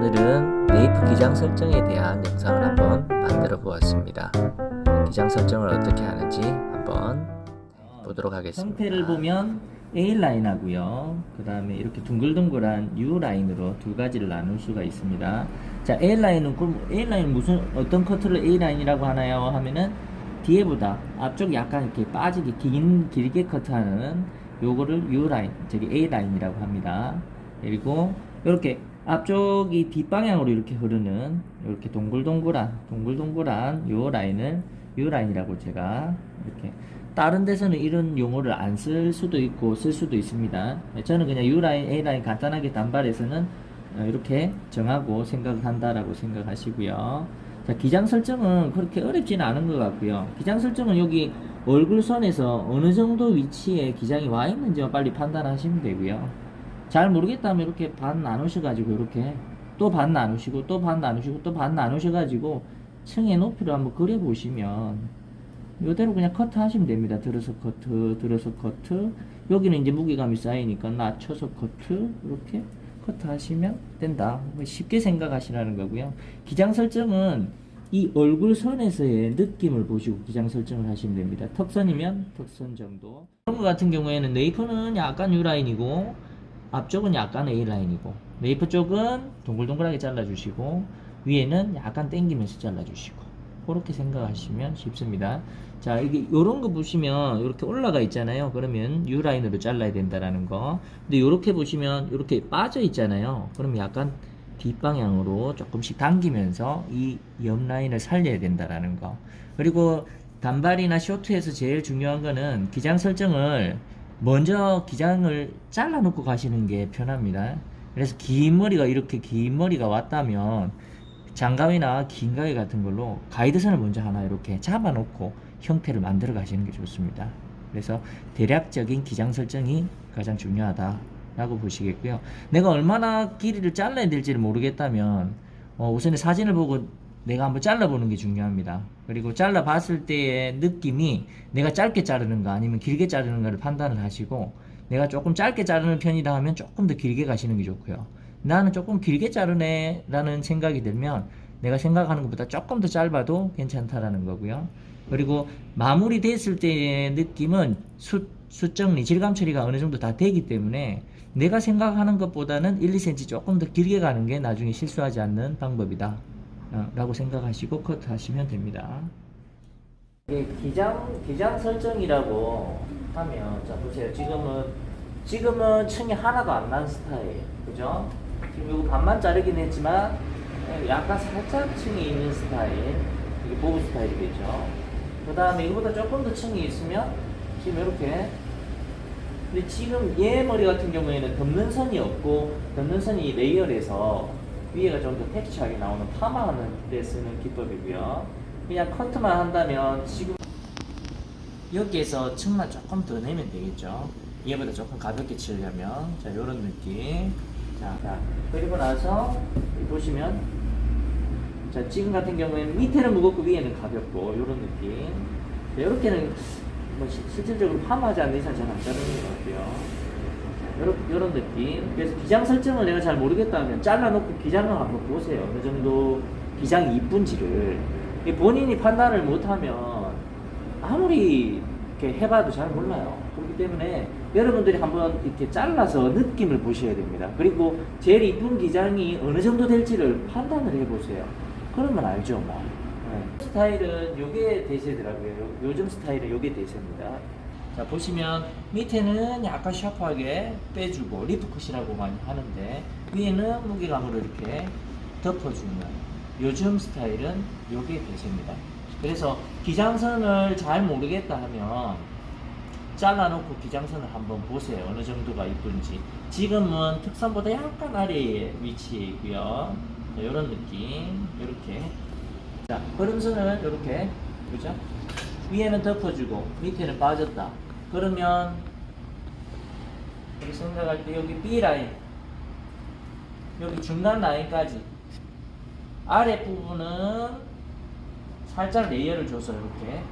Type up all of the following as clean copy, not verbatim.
오늘은 네이프 기장 설정에 대한 영상을 한번 만들어 보았습니다. 기장 설정을 어떻게 하는지 한번 보도록 하겠습니다. 형태를 보면 A라인 하고요. 그 다음에 이렇게 둥글둥글한 U라인으로 두 가지를 나눌 수가 있습니다. 자, A라인은, 그럼 A라인은 어떤 커트를 A라인이라고 하나요? 하면은 뒤에보다 앞쪽 약간 이렇게 빠지게 길게 커트하는 요거를 U라인, 저기 A라인이라고 합니다. 그리고 이렇게 앞쪽이 뒷방향으로 이렇게 흐르는 이렇게 동글동글한 요 라인을 U라인이라고 제가 이렇게, 다른 데서는 이런 용어를 안 쓸 수도 있고 쓸 수도 있습니다. 저는 그냥 U라인, A라인 간단하게 단발에서는 이렇게 정하고 생각을 한다라고 생각하시고요. 자, 기장 설정은 그렇게 어렵지는 않은 것 같고요. 기장 설정은 여기 얼굴선에서 어느 정도 위치에 기장이 와 있는지만 빨리 판단하시면 되고요. 잘 모르겠다면 이렇게 반 나누셔가지고 이렇게 또 반 나누시고 또 반 나누시고 또 반 나누셔가지고 층의 높이를 한번 그려보시면 이대로 그냥 커트 하시면 됩니다. 들어서 커트. 여기는 이제 무게감이 쌓이니까 낮춰서 커트. 이렇게 커트 하시면 된다. 쉽게 생각하시라는 거고요. 기장 설정은 이 얼굴선에서의 느낌을 보시고 기장 설정을 하시면 됩니다. 턱선이면 턱선 정도. 이런 거 같은 경우에는 네이프는 약간 U라인이고 앞쪽은 약간 A라인이고, 네이프 쪽은 동글동글하게 잘라주시고 위에는 약간 당기면서 잘라주시고, 그렇게 생각하시면 쉽습니다. 자, 이게 요런 거 보시면 이렇게 올라가 있잖아요. 그러면 U라인으로 잘라야 된다라는 거. 근데 요렇게 보시면 이렇게 빠져 있잖아요. 그러면 약간 뒷방향으로 조금씩 당기면서 이 옆라인을 살려야 된다라는 거. 그리고 단발이나 쇼트에서 제일 중요한 거는 기장 설정을 먼저 기장을 잘라 놓고 가시는 게 편합니다. 그래서 긴 머리가 왔다면 장가위나 긴 가위 같은 걸로 가이드선을 먼저 하나 이렇게 잡아 놓고 형태를 만들어 가시는 게 좋습니다. 그래서 대략적인 기장 설정이 가장 중요하다라고 보시겠고요. 내가 얼마나 길이를 잘라야 될지를 모르겠다면 우선에 사진을 보고 내가 한번 잘라보는 게 중요합니다. 그리고 잘라봤을 때의 느낌이 내가 짧게 자르는가 아니면 길게 자르는가를 판단을 하시고, 내가 조금 짧게 자르는 편이다 하면 조금 더 길게 가시는 게 좋고요. 나는 조금 길게 자르네 라는 생각이 들면 내가 생각하는 것보다 조금 더 짧아도 괜찮다라는 거고요. 그리고 마무리 됐을 때의 느낌은 숱정리, 질감 처리가 어느 정도 다 되기 때문에 내가 생각하는 것보다는 1, 2cm 조금 더 길게 가는 게 나중에 실수하지 않는 방법이다 라고 생각하시고 커트 하시면 됩니다. 기장 설정이라고 하면, 자 보세요. 지금은 층이 하나도 안 난 스타일, 그죠? 지금 이거 반만 자르긴 했지만 약간 살짝 층이 있는 스타일, 이게 보브 스타일이겠죠. 그 다음에 이거보다 조금 더 층이 있으면 지금 이렇게. 근데 지금 얘 머리 같은 경우에는 덮는 선이 없고, 덮는 선이 레이어에서 위에가 좀 더 텍스처하게 나오는 파마하는 데 쓰는 기법이고요. 그냥 커트만 한다면 지금 여기에서 층만 조금 더 내면 되겠죠. 얘보다 조금 가볍게 치려면. 자, 요런 느낌. 자, 그리고 나서 보시면, 자, 지금 같은 경우에는 밑에는 무겁고 위에는 가볍고 요런 느낌. 자, 요렇게는 뭐 실질적으로 파마하지 않는 이상 잘 안 자르는 것 같고요. 요런 느낌. 그래서 기장 설정을 내가 잘 모르겠다면 잘라놓고 기장을 한번 보세요. 어느 정도 기장이 이쁜지를. 본인이 판단을 못하면 아무리 이렇게 해봐도 잘 몰라요. 그렇기 때문에 여러분들이 한번 이렇게 잘라서 느낌을 보셔야 됩니다. 그리고 제일 이쁜 기장이 어느 정도 될지를 판단을 해보세요. 그러면 알죠, 뭐. 네. 스타일은 요게 대세더라고요. 요즘 스타일은 요게 대세입니다. 자, 보시면 밑에는 약간 샤프하게 빼주고 리프컷이라고 많이 하는데, 위에는 무게감으로 이렇게 덮어주는 요즘 스타일은 요게 대세입니다. 그래서 기장선을 잘 모르겠다 하면 잘라놓고 기장선을 한번 보세요. 어느 정도가 이쁜지. 지금은 특선보다 약간 아래에 위치해 있고요. 자, 요런 느낌. 요렇게. 자, 걸음선을 요렇게, 그죠? 위에는 덮어주고 밑에는 빠졌다. 그러면 우리 생각할 때 여기 B라인, 여기 중간 라인까지 아랫부분은 살짝 레이어를 줘서 이렇게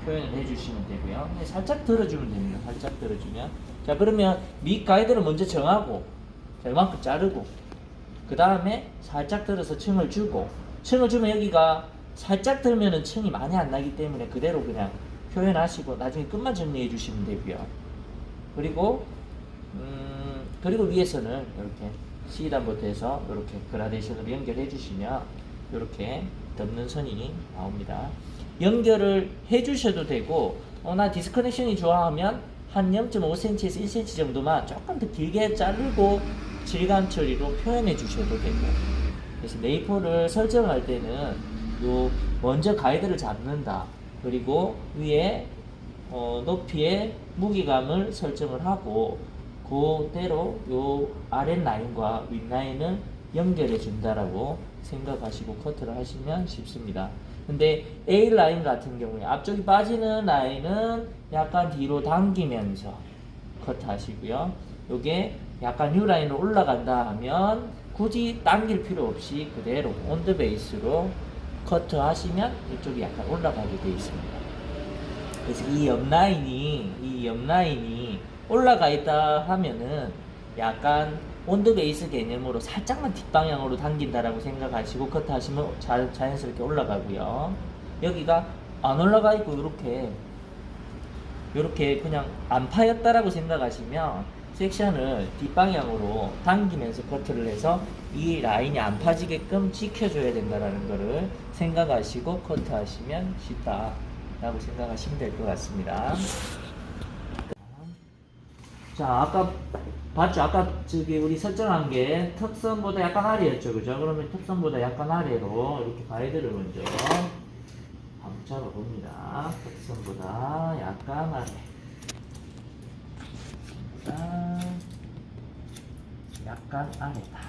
표현을 해주시면 되고요. 살짝 들어주면 됩니다. 살짝 들어주면. 자, 그러면 밑 가이드를 먼저 정하고, 자, 이만큼 자르고, 그 다음에 살짝 들어서 층을 주고, 층을 주면 여기가 살짝 들면은 층이 많이 안 나기 때문에 그대로 그냥 표현하시고 나중에 끝만 정리해 주시면 되고요. 그리고 위에서는 이렇게 C단부터 해서 이렇게 그라데이션으로 연결해 주시면 이렇게 덮는 선이 나옵니다. 연결을 해 주셔도 되고, 나 디스커넥션이 좋아하면 한 0.5cm에서 1cm 정도만 조금 더 길게 자르고 질감 처리로 표현해 주셔도 되고. 그래서 네이포를 설정할 때는 먼저 가이드를 잡는다. 그리고 위에 높이의 무게감을 설정을 하고, 그대로 요 아랫 라인과 윗 라인을 연결해 준다라고 생각하시고 커트를 하시면 쉽습니다. 근데 A 라인 같은 경우에 앞쪽이 빠지는 라인은 약간 뒤로 당기면서 커트 하시고요. 요게 약간 U 라인으로 올라간다 하면 굳이 당길 필요 없이 그대로 온더 베이스로 커트 하시면 이쪽이 약간 올라가게 되어 있습니다. 그래서 이 옆라인이 올라가 있다 하면은 약간 온더 베이스 개념으로 살짝만 뒷방향으로 당긴다라고 생각하시고 커트 하시면 자연스럽게 올라가고요. 여기가 안 올라가 있고 이렇게 그냥 안 파였다라고 생각하시면 섹션을 뒷방향으로 당기면서 커트를 해서 이 라인이 안 파지게끔 지켜줘야 된다라는 거를 생각하시고 커트하시면 쉽다라고 생각하시면 될 것 같습니다. 자, 아까 봤죠? 아까 우리 설정한 게 턱선보다 약간 아래였죠, 그죠? 그러면 턱선보다 약간 아래로 이렇게 가이드를 먼저 한번 잡아봅니다. 턱선보다 약간 아래. 약간 아래다.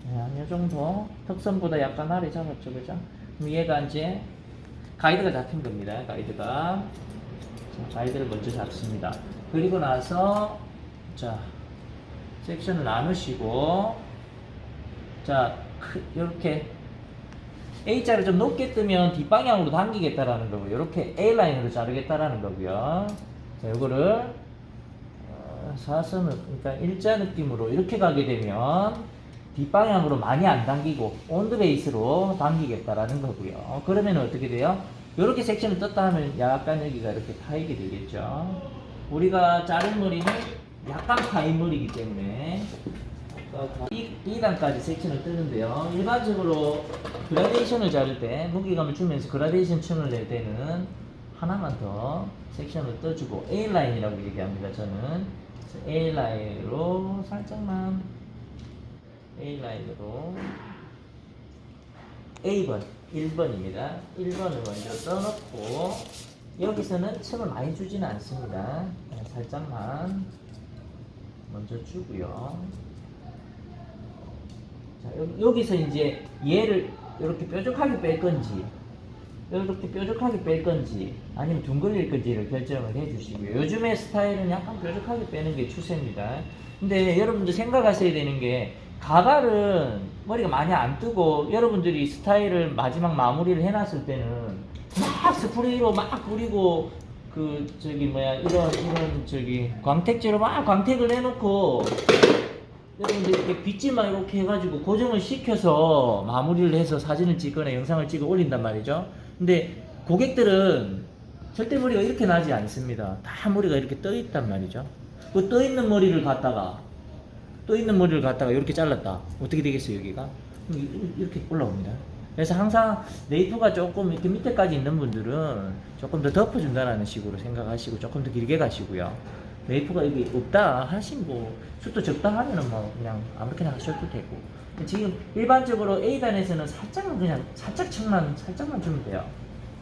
네, 이 정도 턱선보다 약간 아래 잡았죠, 그죠? 그럼 얘가 이제 가이드가 잡힌 겁니다. 가이드를 먼저 잡습니다. 그리고 나서 자 섹션을 나누시고, 자 이렇게 A자를 좀 높게 뜨면 뒷방향으로 당기겠다라는 거고요. 이렇게 A라인으로 자르겠다라는 거고요. 자, 요거를 사선을, 그러니까 일자 느낌으로 이렇게 가게 되면 뒷방향으로 많이 안 당기고 온드 베이스로 당기겠다라는 거고요. 그러면 어떻게 돼요? 이렇게 섹션을 떴다 하면 약간 여기가 이렇게 파이게 되겠죠. 우리가 자른 머리는 약간 파인 머리이기 때문에 이 단까지 섹션을 뜨는데요. 일반적으로 그라데이션을 자를 때 무게감을 주면서 그라데이션 층을 낼 때는 하나만 더 섹션을 떠주고 A라인이라고 얘기합니다. 저는 A라인으로 살짝만 A라인으로 A번 1번입니다. 1번을 먼저 떠놓고 여기서는 층을 많이 주지는 않습니다. 그냥 살짝만 먼저 주고요. 자, 여기서 이제 얘를 이렇게 뾰족하게 뺄 건지, 이렇게 뾰족하게 뺄 건지, 아니면 둥글릴 건지를 결정을 해 주시고요. 요즘의 스타일은 약간 뾰족하게 빼는 게 추세입니다. 근데 여러분들 생각하셔야 되는 게, 가발은 머리가 많이 안 뜨고 여러분들이 스타일을 마지막 마무리를 해놨을 때는 막 스프레이로 막 뿌리고 이런 광택제로 막 광택을 해놓고 여러분들 이렇게 빗질만 이렇게 해가지고 고정을 시켜서 마무리를 해서 사진을 찍거나 영상을 찍어 올린단 말이죠. 근데 고객들은 절대 머리가 이렇게 나지 않습니다. 다 머리가 이렇게 떠 있단 말이죠. 그 떠 있는 머리를 갖다가 이렇게 잘랐다. 어떻게 되겠어요, 여기가? 이렇게 올라옵니다. 그래서 항상 네이프가 조금 이렇게 밑에까지 있는 분들은 조금 더 덮어준다는 식으로 생각하시고 조금 더 길게 가시고요. 네이프가 여기 없다 하시고 숱도 적다 하면은 뭐 그냥 아무렇게나 하셔도 되고. 지금 일반적으로 A단에서는 살짝만 주면 돼요.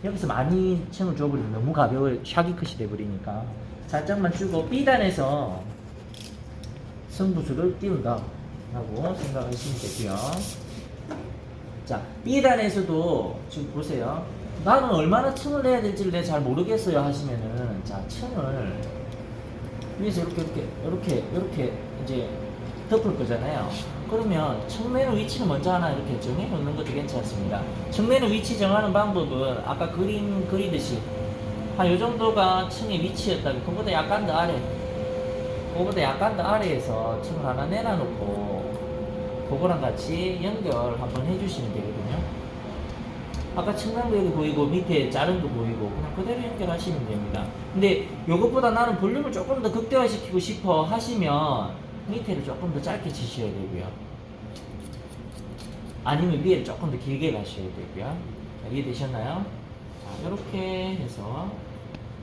여기서 많이 층을 줘버리면 너무 가벼워 샤기 컷이 돼버리니까 살짝만 주고, B단에서 승부수를 띄운다 라고 생각하시면 되고요. 자, B단에서도 지금 보세요. 나는 얼마나 층을 내야 될지를 내가 잘 모르겠어요 하시면은, 자, 층을 위에서 이렇게 이제 덮을 거잖아요. 그러면 층내는 위치를 먼저 하나 이렇게 정해 놓는 것도 괜찮습니다. 층내는 위치 정하는 방법은 아까 그림 그리듯이 한 요 정도가 층의 위치였다면 그거보다 약간 더 아래에서 층을 하나 내놔놓고 그거랑 같이 연결 한번 해주시면 되거든요. 아까 측면도 여기 보이고 밑에 자른 거 보이고 그냥 그대로 연결하시면 됩니다. 근데 이것보다 나는 볼륨을 조금 더 극대화시키고 싶어 하시면 밑에를 조금 더 짧게 치셔야 되고요. 아니면 위에를 조금 더 길게 가셔야 되고요. 자, 이해되셨나요? 자, 이렇게 해서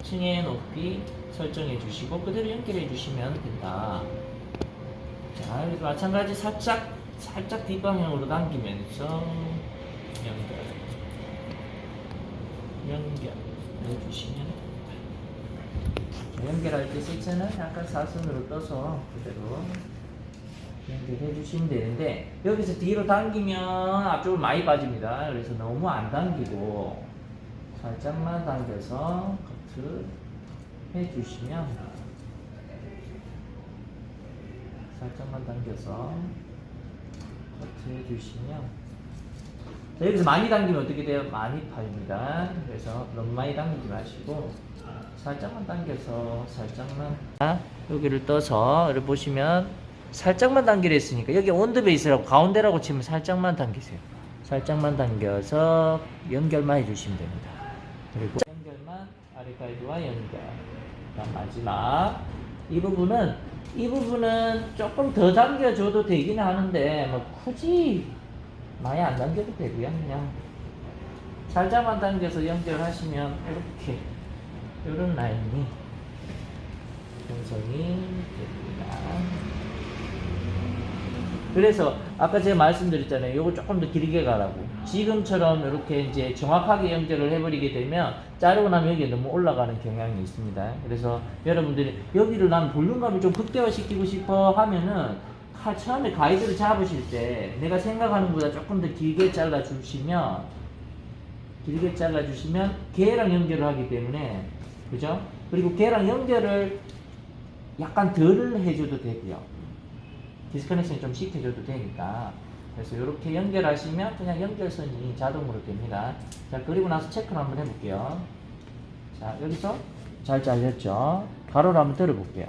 층의 높이 설정해 주시고 그대로 연결해 주시면 된다. 자, 여기도 마찬가지 살짝 뒷방향으로 당기면서 연결해 주시면 됩니다. 자, 연결할 때 시트는 약간 사선으로 떠서 그대로 연결해 주시면 되는데 여기서 뒤로 당기면 앞쪽으로 많이 빠집니다. 그래서 너무 안 당기고 살짝만 당겨서 커트 해주시면 살짝만 당겨서 커트 해주시면 자, 여기서 많이 당기면 어떻게 돼요? 많이 파입니다. 그래서 너무 많이 당기지 마시고 살짝만 당겨서 살짝만 여기를 떠서 이렇게 보시면 살짝만 당기려 했으니까 여기 온드 베이스라고 가운데라고 치면 살짝만 당기세요. 살짝만 당겨서 연결만 해주시면 됩니다. 그리고 연결만 아래 가이드와 연결. 마지막 이 부분은 조금 더 당겨줘도 되긴 하는데 뭐 굳이 많이 안 당겨도 되고요. 그냥 살짝만 당겨서 연결하시면 이렇게 이런 라인이 형성이 됩니다. 그래서 아까 제가 말씀드렸잖아요. 요거 조금 더 길게 가라고. 지금처럼 이렇게 이제 정확하게 연결을 해버리게 되면 자르고 나면 여기에 너무 올라가는 경향이 있습니다. 그래서 여러분들이 여기를 난 볼륨감을 좀 극대화시키고 싶어 하면은 처음에 가이드를 잡으실 때 내가 생각하는 것보다 조금 더 길게 잘라주시면 걔랑 연결을 하기 때문에 그죠? 그리고 걔랑 연결을 약간 덜 해줘도 되고요. 디스커넥션 좀 시켜줘도 되니까. 그래서 이렇게 연결하시면 그냥 연결선이 자동으로 됩니다. 자, 그리고 나서 체크를 한번 해볼게요. 자, 여기서 잘 잘렸죠? 가로를 한번 들어볼게요.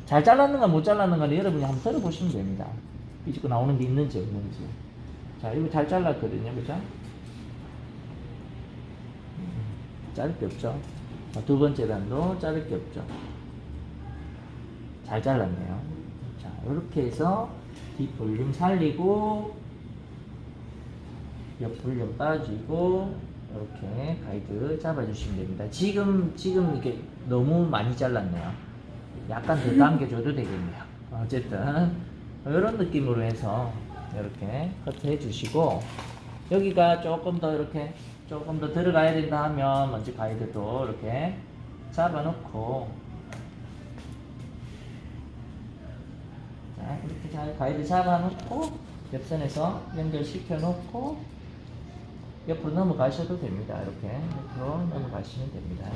잘 잘랐는가 못 잘랐는가는 여러분이 한번 들어보시면 됩니다. 삐지고 나오는 게 있는지 없는지. 자, 이거 잘 잘랐거든요. 그죠? 자를 게 없죠? 자, 두 번째 단도 자를 게 없죠? 잘 잘랐네요. 자, 이렇게 해서 뒷 볼륨 살리고 옆 볼륨 빠지고 이렇게 가이드 잡아주시면 됩니다. 지금 이게 너무 많이 잘랐네요. 약간 더 당겨줘도 되겠네요. 어쨌든 이런 느낌으로 해서 이렇게 커트 해주시고 여기가 조금 더 들어가야 된다 하면 먼저 가이드도 이렇게 잡아놓고 자, 이렇게 잘 가이드 잡아놓고 옆선에서 연결시켜 놓고 옆으로 넘어가셔도 됩니다. 이렇게 옆으로 넘어가시면 됩니다.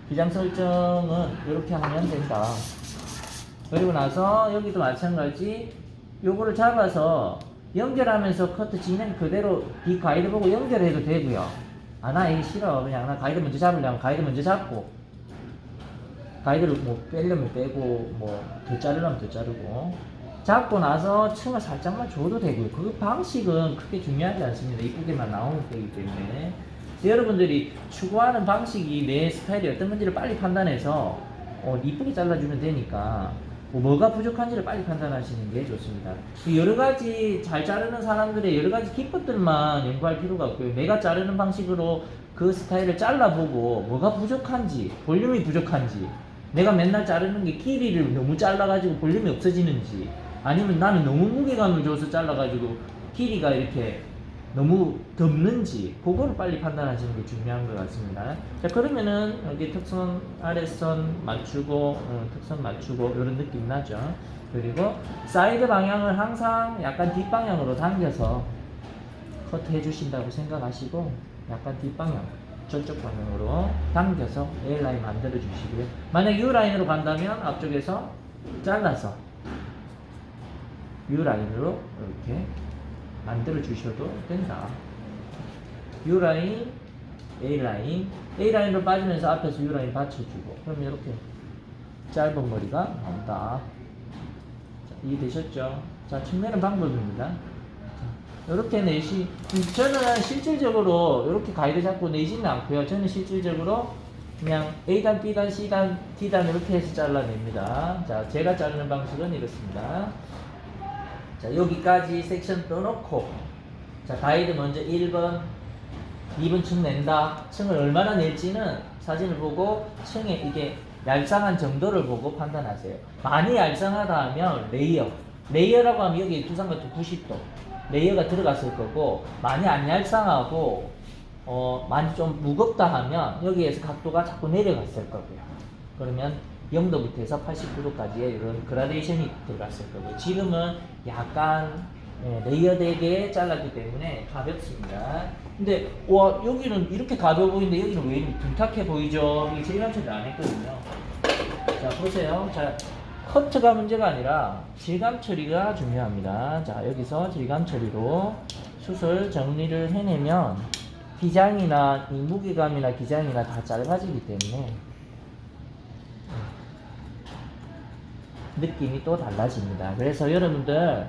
기장 설정은 이렇게 하면 된다. 그리고 나서 여기도 마찬가지 요거를 잡아서 연결하면서 커트 진행 그대로 이 가이드 보고 연결해도 되고요. 아, 나 이게 싫어. 그냥 나 가이드 먼저 잡으려면 가이드 먼저 잡고 가이드를 뭐 빼려면 빼고 뭐 더 자르려면 더 자르고 잡고 나서 층을 살짝만 줘도 되고요. 그 방식은 크게 중요하지 않습니다. 이쁘게만 나오면 되기 때문에 여러분들이 추구하는 방식이 내 스타일이 어떤 건지를 빨리 판단해서 이쁘게 잘라주면 되니까 뭐가 부족한지를 빨리 판단하시는 게 좋습니다. 여러 가지 잘 자르는 사람들의 여러 가지 기법들만 연구할 필요가 없고요. 내가 자르는 방식으로 그 스타일을 잘라보고 뭐가 부족한지, 볼륨이 부족한지, 내가 맨날 자르는 게 길이를 너무 잘라가지고 볼륨이 없어지는지, 아니면 나는 너무 무게감을 줘서 잘라가지고 길이가 이렇게 너무 덮는지 그거를 빨리 판단하시는 게 중요한 것 같습니다. 자, 그러면은 여기 특선 아래선 맞추고 특선 맞추고 이런 느낌 나죠. 그리고 사이드 방향을 항상 약간 뒷방향으로 당겨서 커트 해주신다고 생각하시고 약간 뒷방향 저쪽 방향으로 당겨서 A라인 만들어 주시고요. 만약 U라인으로 간다면 앞쪽에서 잘라서 U라인으로 이렇게 만들어 주셔도 된다. U라인, A라인, A라인으로 빠지면서 앞에서 U라인 받쳐주고 그러면 이렇게 짧은 머리가 나온다. 자, 이해되셨죠? 자, 층내는 방법입니다. 이렇게 내시, 저는 실질적으로 이렇게 가이드 잡고 내지는 않고요. 저는 실질적으로 그냥 A단, B단, C단, D단 이렇게 해서 잘라냅니다. 자, 제가 자르는 방식은 이렇습니다. 자, 여기까지 섹션 떠놓고, 자, 가이드 먼저 1번, 2번 층 낸다. 층을 얼마나 낼지는 사진을 보고 층의 이게 얄쌍한 정도를 보고 판단하세요. 많이 얄쌍하다 하면 레이어라고 하면 여기 두상 같은 90도 레이어가 들어갔을 거고, 많이 안 얄쌍하고 많이 좀 무겁다 하면 여기에서 각도가 자꾸 내려갔을 거고요. 그러면 0도부터 해서 89도까지의 이런 그라데이션이 들어갔을 거고요. 지금은 약간 레이어되게 잘랐기 때문에 가볍습니다. 근데 와, 여기는 이렇게 가벼워 보이는데 여기는 왜 이렇게 둔탁해 보이죠? 이게 질감 처리 안 했거든요. 자, 보세요. 자, 커트가 문제가 아니라 질감 처리가 중요합니다. 자, 여기서 질감 처리로 수술 정리를 해내면 기장이나 이 무게감이나 기장이나 다 짧아지기 때문에 느낌이 또 달라집니다. 그래서 여러분들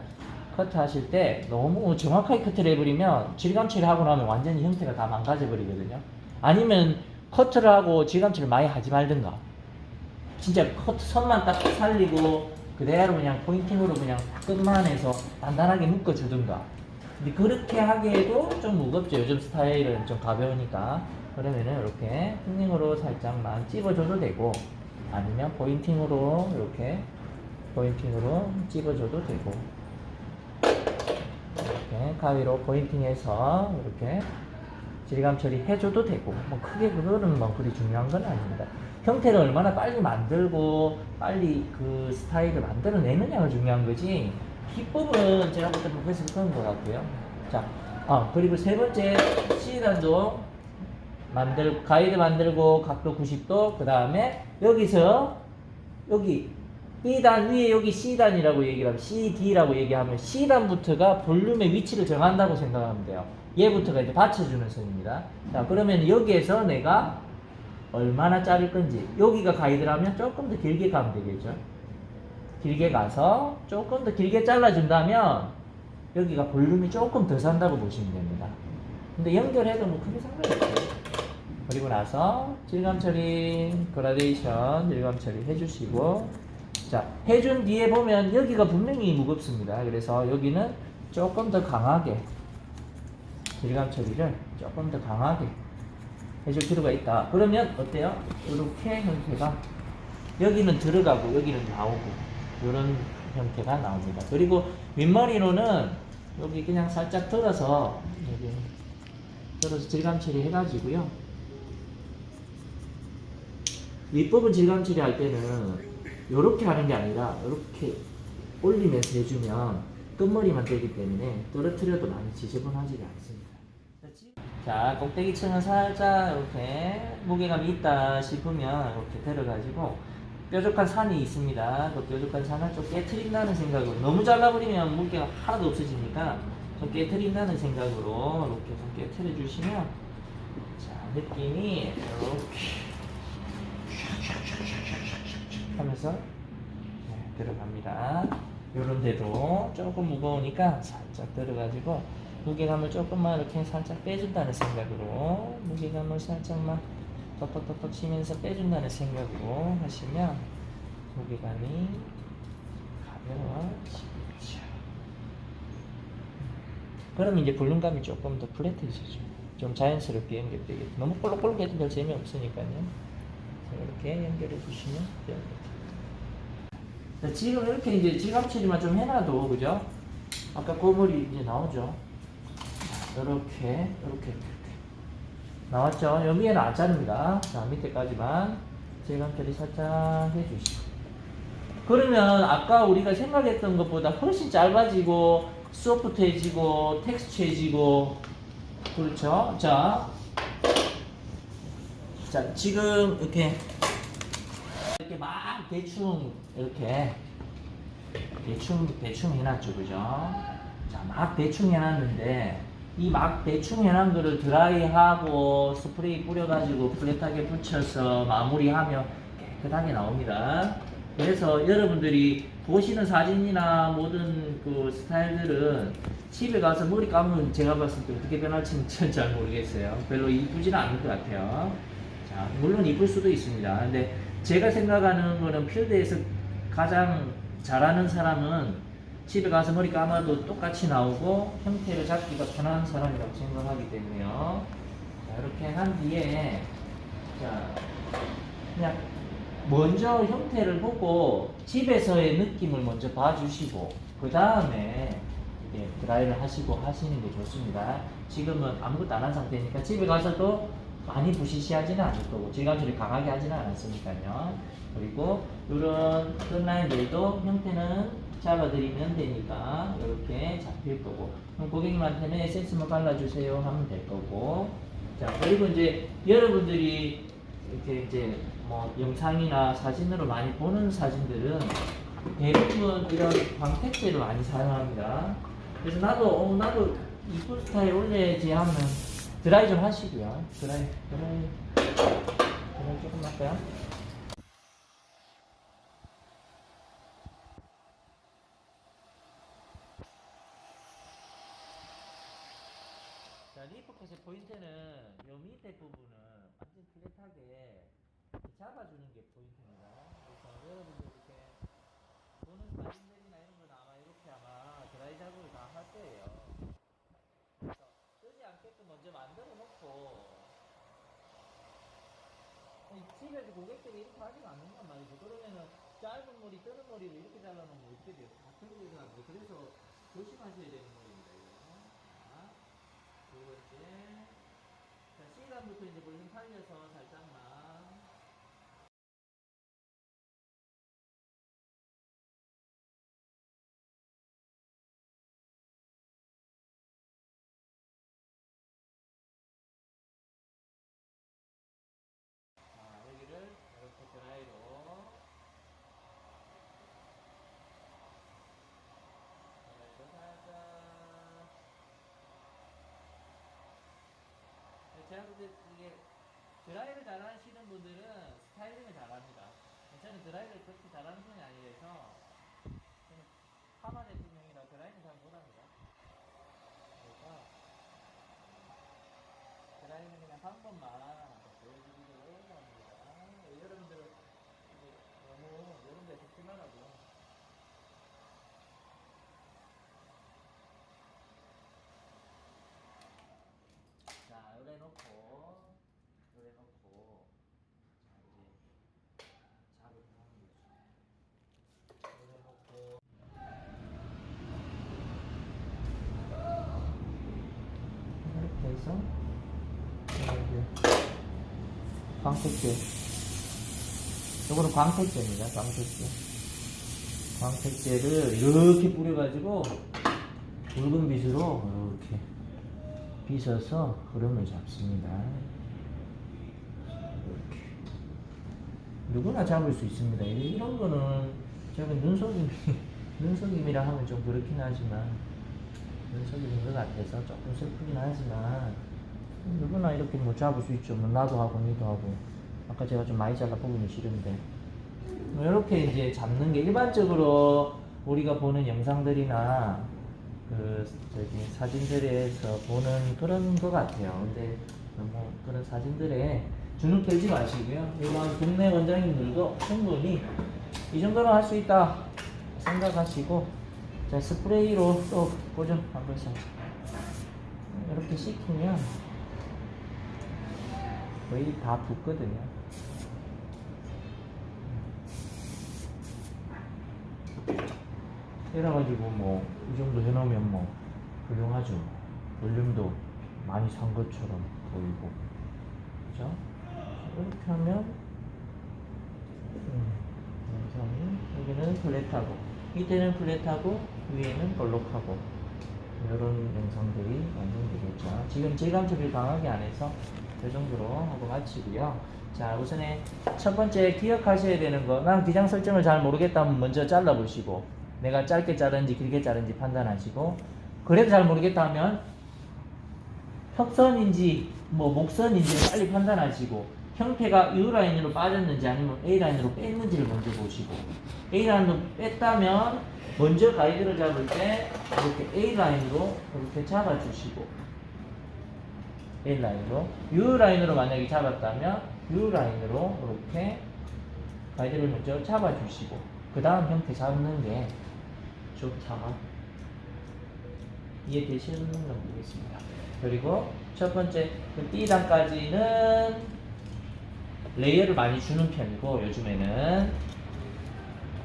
커트 하실 때 너무 정확하게 커트를 해버리면 질감 처리하고 나면 완전히 형태가 다 망가져 버리거든요. 아니면 커트를 하고 질감 처리를 많이 하지 말든가, 진짜 커트 선만 딱 살리고 그대로 그냥 포인팅으로 그냥 끝만 해서 단단하게 묶어주든가. 근데 그렇게 하기에도 좀 무겁죠. 요즘 스타일은 좀 가벼우니까. 그러면은 이렇게 힐링으로 살짝만 찝어줘도 되고, 아니면 포인팅으로 이렇게 포인팅으로 찝어줘도 되고, 이렇게 가위로 포인팅해서 이렇게 질감 처리 해줘도 되고, 뭐 크게 그거는 뭐 그리 중요한 건 아닙니다. 형태를 얼마나 빨리 만들고 빨리 그 스타일을 만들어내느냐가 중요한 거지, 기법은 제가 볼 때 프로페서 그런 것 같고요. 자, 그리고 세 번째 C단도 가이드 만들고 각도 90도, 그 다음에 여기서 여기 B단 위에 여기 C단이라고 얘기를 하면, CD라고 얘기하면 C단부터가 볼륨의 위치를 정한다고 생각하면 돼요. 얘부터가 이제 받쳐주는 선입니다. 자, 그러면 여기에서 내가 얼마나 자를 건지, 여기가 가이드라면 조금 더 길게 가면 되겠죠. 길게 가서 조금 더 길게 잘라준다면 여기가 볼륨이 조금 더 산다고 보시면 됩니다. 근데 연결해도 뭐 크게 상관없어요. 그리고 나서 질감 처리, 그라데이션 질감 처리 해주시고, 자, 해준 뒤에 보면 여기가 분명히 무겁습니다. 그래서 여기는 조금 더 강하게 질감 처리를 조금 더 강하게 해줄 필요가 있다. 그러면 어때요? 이렇게 형태가 여기는 들어가고 여기는 나오고 이런 형태가 나옵니다. 그리고 윗머리로는 여기 그냥 살짝 들어서 여기 들어서 질감 처리 해가지고요. 윗부분 질감 처리 할 때는 이렇게 하는 게 아니라 이렇게 올리면서 해주면 끝머리만 되기 때문에 떨어뜨려도 많이 지저분하지가 않습니다. 자, 꼭대기층은 살짝 이렇게 무게감이 있다 싶으면 이렇게 들어가지고 뾰족한 산이 있습니다. 그 뾰족한 산을 좀 깨트린다는 생각으로, 너무 잘라버리면 무게가 하나도 없어지니까 좀 깨트린다는 생각으로 이렇게 좀 깨트려 주시면, 자, 느낌이 이렇게 하면서 들어갑니다. 요런 데도 조금 무거우니까 살짝 들어가지고 무게감을 조금만 이렇게 살짝 빼준다는 생각으로, 무게감을 살짝만 톡톡톡톡 치면서 빼준다는 생각으로 하시면 무게감이 가벼워지겠죠. 그럼 이제 볼륨감이 조금 더 플랫해지죠. 좀 자연스럽게 연결되겠죠. 너무 볼록볼록 해도 별 재미없으니까요. 이렇게 연결해 주시면 됩니다. 자, 지금 이렇게 이제 질감 처리만 좀 해놔도, 그죠? 아까 고물이 이제 나오죠? 이렇게 나왔죠? 여기에는 안 자릅니다. 자, 밑에까지만 질감 처리 살짝 해주시고, 그러면 아까 우리가 생각했던 것보다 훨씬 짧아지고 소프트해지고 텍스처해지고, 그렇죠? 자, 지금 이렇게 막 대충 이렇게 대충 해놨죠, 그죠? 자, 막 대충 해놨는데 이 막 대충 해놓은 거를 드라이하고 스프레이 뿌려가지고 플랫하게 붙여서 마무리하면 깨끗하게 나옵니다. 그래서 여러분들이 보시는 사진이나 모든 그 스타일들은 집에 가서 머리 감으면 제가 봤을 때 어떻게 변할지는 저는 잘 모르겠어요. 별로 이쁘지는 않을 것 같아요. 자, 물론 이쁠 수도 있습니다. 근데 제가 생각하는 거는 필드에서 가장 잘하는 사람은 집에 가서 머리 감아도 똑같이 나오고 형태를 잡기가 편한 사람이라고 생각하기 때문에요. 자, 이렇게 한 뒤에 자, 그냥 먼저 형태를 보고 집에서의 느낌을 먼저 봐주시고 그 다음에 드라이를 하시고 하시는 게 좋습니다. 지금은 아무것도 안 한 상태니까 집에 가서도 많이 부시시하지는 않을 거고 질감처리 강하게 하지는 않았으니까요. 그리고 이런 끝라인들도 형태는 잡아드리면 되니까 이렇게 잡힐 거고 그럼 고객님한테는 에센스만 발라주세요 하면 될 거고 자 그리고 이제 여러분들이 이렇게 이제 뭐 영상이나 사진으로 많이 보는 사진들은 대부분 이런 광택제를 많이 사용합니다. 그래서 나도 이쁜 스타일 올려야지 하면 드라이 좀 하시고요. 드라이 조금 할까요? 자, 리프컷의 포인트는 요 밑에 부분은 완전 플랫하게 잡아주는 게 포인트입니다. 그래서 여러분들 이렇게 보는 사진들이나 이런 건 아마 이렇게 아마 드라이 작업을 다 할 거예요. 그래서 뜨지 않게끔 먼저 만들어 놓고 집에서 고객들이 이렇게 하지가 않는단 말이죠. 그러면은 짧은 머리, 뜨는 머리를 이렇게 잘라놓으면 어떻게 돼요? 다 틀리게 되더라고요. 그래서 조심하셔야 되는 거입니다. 이거. 자, 두 번째. 자, 시간부터 이제 볼륨 살려서 살짝만. 자, 여기를 이렇게 드라이로. 드라이로 살짝. 제가 근데 이게 드라이를 잘하시는 분들은 스타일링을 잘합니다. 저는 드라이를 그렇게 잘하는 편이 아니라서 저는 파마 제품형이라 드라이는 잘 못합니다. 그래서 드라이는 그냥 한 번만 보여드리도록 합니다. 여러분들은 너무 이런 데 듣지 말라고요. 자, 요래 놓고 자, 이제 작업을 하는 거죠. 요래 놓고 이렇게 해서 광택제. 요거는 광택제입니다. 광택제를 이렇게 뿌려가지고 붉은 빗으로 이렇게 빗어서 흐름을 잡습니다. 이렇게 누구나 잡을 수 있습니다. 이런 거는 제가 눈속임이라 하면 좀 그렇긴 하지만 눈속임인 것 같아서 조금 슬프긴 하지만 누구나 이렇게 뭐 잡을 수 있죠. 뭐 나도 하고 니도 하고. 아까 제가 좀 많이 잘라 보기는 싫은데 이렇게 이제 잡는 게 일반적으로 우리가 보는 영상들이나 그 저기 사진들에서 보는 그런 것 같아요. 근데 너무 그런 사진들에 주눅 들지 마시고요. 이런 국내 원장님들도 충분히 이 정도는 할 수 있다 생각하시고 자 스프레이로 또 고정 한 번씩 이렇게 씻으면 거의 다 붓거든요. 이래가지고 뭐 이 정도 해놓으면 뭐 훌륭하죠. 볼륨도 많이 산 것처럼 보이고 그죠? 이렇게 하면 여기는 플랫하고 밑에는 플랫하고 위에는 볼록하고 이런 영상들이 완성되겠죠. 지금 질감 처리를 강하게 안 해서 이 정도로 하고 마치고요. 자, 우선에 첫 번째 기억하셔야 되는 거, 난 기장 설정을 잘 모르겠다면 먼저 잘라보시고, 내가 짧게 자른지 길게 자른지 판단하시고, 그래도 잘 모르겠다 하면 턱선인지 뭐 목선인지 빨리 판단하시고, 형태가 U라인으로 빠졌는지 아니면 A라인으로 뺐는지를 먼저 보시고, A라인으로 뺐다면 먼저 가이드를 잡을 때 이렇게 A라인으로 이렇게 잡아주시고, A라인으로 U라인으로 만약에 잡았다면 U라인으로 이렇게 가이드를 먼저 잡아주시고 그 다음 형태 잡는 게 좋다. 이해되시는 건 모르겠습니다. 그리고 첫 번째 그 B단까지는 레이어를 많이 주는 편이고 요즘에는,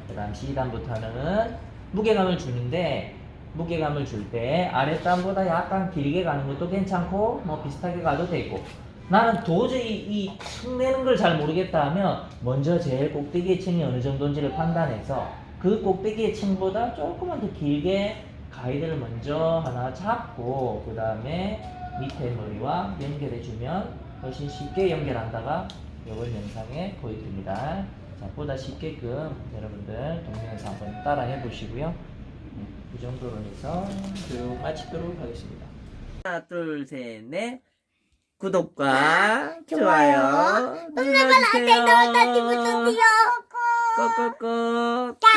그 다음 C단부터는 무게감을 주는데, 무게감을 줄 때 아랫단보다 약간 길게 가는 것도 괜찮고 뭐 비슷하게 가도 되고, 나는 도저히 이 층 내는 걸 잘 모르겠다 하면 먼저 제일 꼭대기의 층이 어느 정도인지를 판단해서 그 꼭대기의 층보다 조금만 더 길게 가이드를 먼저 하나 잡고 그 다음에 밑에 머리와 연결해주면 훨씬 쉽게 연결한다가 이번 영상에 보여드립니다. 자, 보다 쉽게끔 여러분들 동영상 한번 따라 해보시고요. 이 정도로 해서 쭉 마치도록 하겠습니다. 하나, 둘, 셋, 넷. 구독과 좋아요 눌러주세요. 또 꾹꾹꾹. 까